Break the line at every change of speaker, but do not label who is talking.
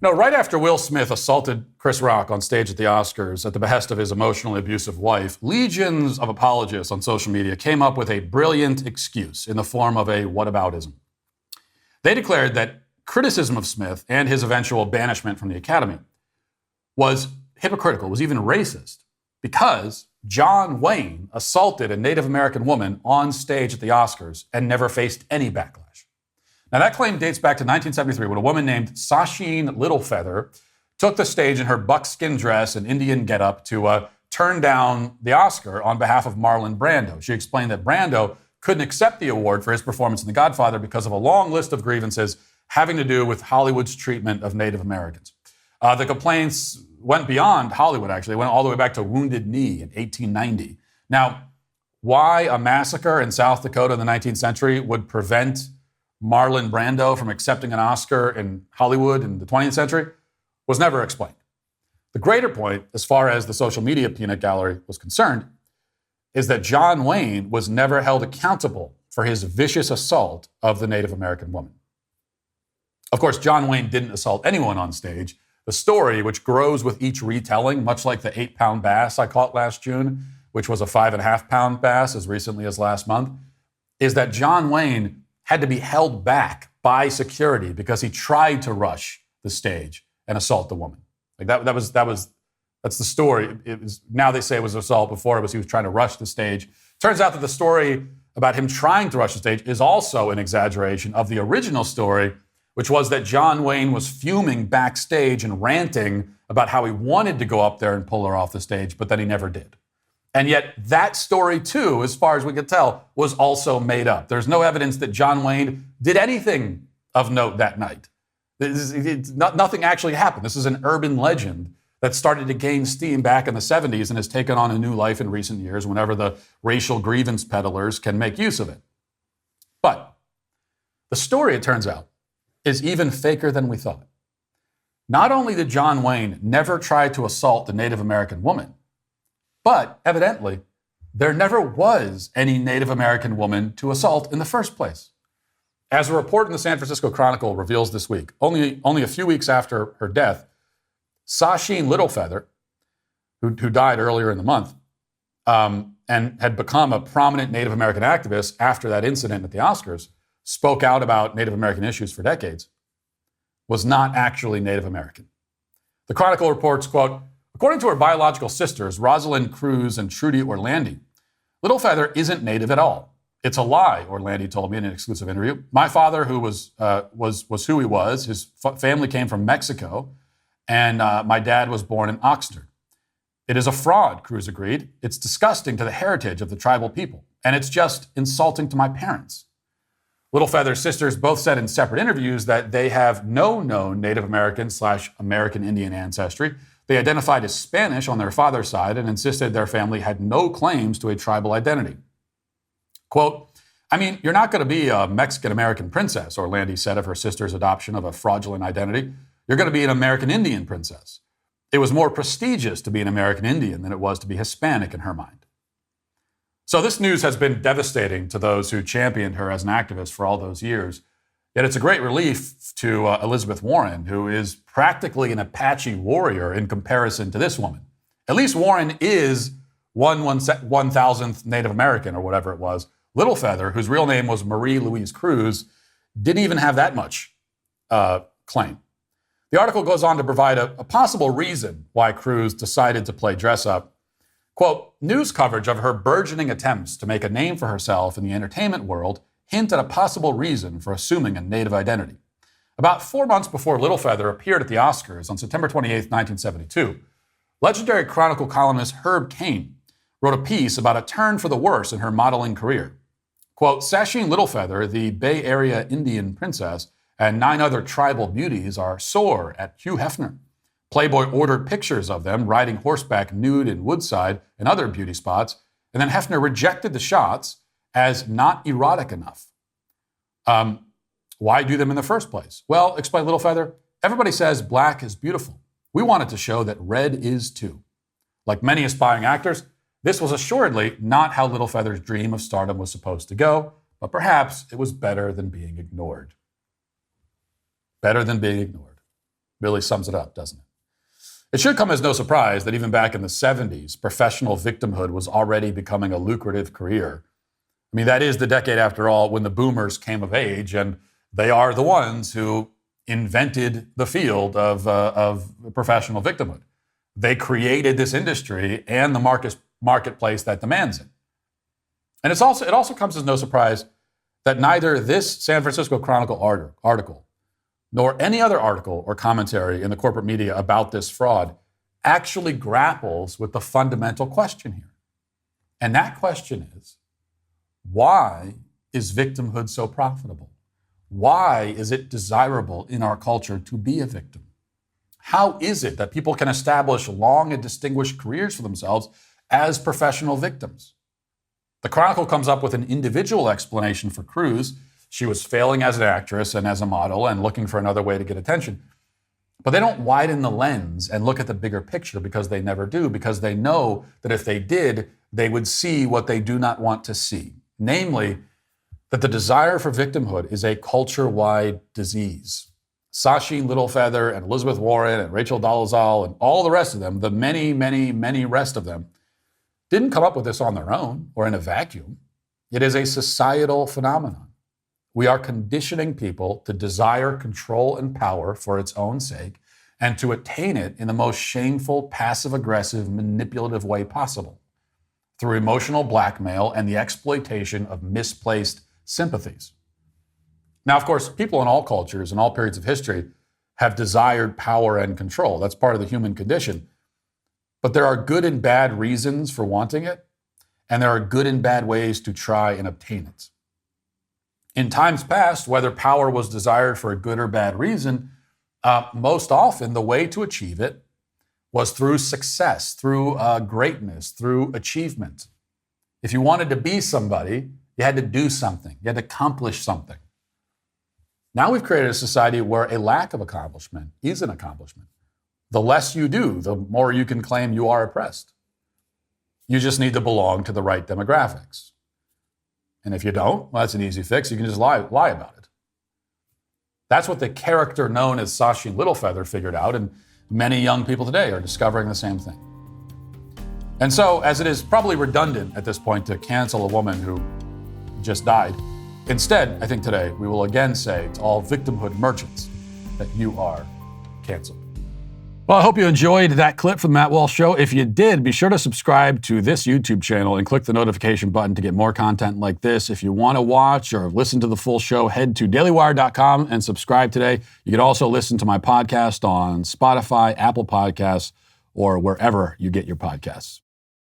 No, right after Will Smith assaulted Chris Rock on stage at the Oscars at the behest of his emotionally abusive wife, legions of apologists on social media came up with a brilliant excuse in the form of a whataboutism. They declared that criticism of Smith and his eventual banishment from the Academy was hypocritical, was even racist, because John Wayne assaulted a Native American woman on stage at the Oscars and never faced any backlash. Now, that claim dates back to 1973 when a woman named Sacheen Littlefeather took the stage in her buckskin dress and Indian getup to turn down the Oscar on behalf of Marlon Brando. She explained that Brando couldn't accept the award for his performance in The Godfather because of a long list of grievances having to do with Hollywood's treatment of Native Americans. The complaints went beyond Hollywood, actually. They went all the way back to Wounded Knee in 1890. Now, why a massacre in South Dakota in the 19th century would prevent Marlon Brando from accepting an Oscar in Hollywood in the 20th century was never explained. The greater point, as far as the social media peanut gallery was concerned, is that John Wayne was never held accountable for his vicious assault of the Native American woman. Of course, John Wayne didn't assault anyone on stage. The story, which grows with each retelling, much like the 8-pound bass I caught last June, which was a 5.5-pound bass as recently as last month, is that John Wayne had to be held back by security because he tried to rush the stage and assault the woman. Like that's the story. It was, now they say it was assault. Before it was he was trying to rush the stage. Turns out that the story about him trying to rush the stage is also an exaggeration of the original story, which was that John Wayne was fuming backstage and ranting about how he wanted to go up there and pull her off the stage, but then he never did. And yet that story, too, as far as we could tell, was also made up. There's no evidence that John Wayne did anything of note that night. Nothing actually happened. This is an urban legend that started to gain steam back in the 70s and has taken on a new life in recent years whenever the racial grievance peddlers can make use of it. But the story, it turns out, is even faker than we thought. Not only did John Wayne never try to assault the Native American woman, but evidently, there never was any Native American woman to assault in the first place. As a report in the San Francisco Chronicle reveals this week, only a few weeks after her death, Sacheen Littlefeather, who died earlier in the month, and had become a prominent Native American activist after that incident at the Oscars, spoke out about Native American issues for decades, was not actually Native American. The Chronicle reports, quote, according to her biological sisters, Rosalind Cruz and Trudy Orlandi, Littlefeather isn't Native at all. It's a lie, Orlandi told me in an exclusive interview. My father, who was who he was, his family came from Mexico, and my dad was born in Oxnard. It is a fraud, Cruz agreed. It's disgusting to the heritage of the tribal people, and it's just insulting to my parents. Littlefeather's sisters both said in separate interviews that they have no known Native American/American Indian ancestry. They identified as Spanish on their father's side and insisted their family had no claims to a tribal identity. Quote, I mean, you're not going to be a Mexican-American princess, Orlandi said of her sister's adoption of a fraudulent identity. You're going to be an American Indian princess. It was more prestigious to be an American Indian than it was to be Hispanic in her mind. So this news has been devastating to those who championed her as an activist for all those years. Yet it's a great relief to Elizabeth Warren, who is practically an Apache warrior in comparison to this woman. At least Warren is 1/1000th Native American or whatever it was. Littlefeather, whose real name was Marie Louise Cruz, didn't even have that much claim. The article goes on to provide a possible reason why Cruz decided to play dress up. Quote, news coverage of her burgeoning attempts to make a name for herself in the entertainment world hint at a possible reason for assuming a Native identity. About 4 months before Littlefeather appeared at the Oscars on September 28, 1972, legendary Chronicle columnist Herb Caen wrote a piece about a turn for the worse in her modeling career. Quote, Sacheen Littlefeather, the Bay Area Indian princess, and 9 other tribal beauties are sore at Hugh Hefner. Playboy ordered pictures of them riding horseback nude in Woodside and other beauty spots, and then Hefner rejected the shots as not erotic enough. Why do them in the first place? Well, explained Littlefeather, everybody says black is beautiful. We wanted to show that red is too. Like many aspiring actors, this was assuredly not how Littlefeather's dream of stardom was supposed to go, but perhaps it was better than being ignored. Better than being ignored. Really sums it up, doesn't it? It should come as no surprise that even back in the 70s, professional victimhood was already becoming a lucrative career. I mean, that is the decade, after all, when the boomers came of age, and they are the ones who invented the field of professional victimhood. They created this industry and the marketplace that demands it. And it also comes as no surprise that neither this San Francisco Chronicle article nor any other article or commentary in the corporate media about this fraud actually grapples with the fundamental question here. And that question is, why is victimhood so profitable? Why is it desirable in our culture to be a victim? How is it that people can establish long and distinguished careers for themselves as professional victims? The Chronicle comes up with an individual explanation for Cruz. She was failing as an actress and as a model and looking for another way to get attention. But they don't widen the lens and look at the bigger picture, because they never do, because they know that if they did, they would see what they do not want to see. Namely, that the desire for victimhood is a culture-wide disease. Sacheen Littlefeather and Elizabeth Warren and Rachel Dolezal and all the rest of them, the many, many, many rest of them, didn't come up with this on their own or in a vacuum. It is a societal phenomenon. We are conditioning people to desire control and power for its own sake, and to attain it in the most shameful, passive-aggressive, manipulative way possible, through emotional blackmail and the exploitation of misplaced sympathies. Now, of course, people in all cultures and all periods of history have desired power and control. That's part of the human condition. But there are good and bad reasons for wanting it, and there are good and bad ways to try and obtain it. In times past, whether power was desired for a good or bad reason, most often the way to achieve it was through success, through greatness, through achievement. If you wanted to be somebody, you had to do something. You had to accomplish something. Now we've created a society where a lack of accomplishment is an accomplishment. The less you do, the more you can claim you are oppressed. You just need to belong to the right demographics. And if you don't, well, that's an easy fix. You can just lie about it. That's what the character known as Sacheen Littlefeather figured out, and many young people today are discovering the same thing. And so, as it is probably redundant at this point to cancel a woman who just died, instead, I think today we will again say to all victimhood merchants that you are canceled. Well, I hope you enjoyed that clip from the Matt Walsh Show. If you did, be sure to subscribe to this YouTube channel and click the notification button to get more content like this. If you want to watch or listen to the full show, head to dailywire.com and subscribe today. You can also listen to my podcast on Spotify, Apple Podcasts, or wherever you get your podcasts.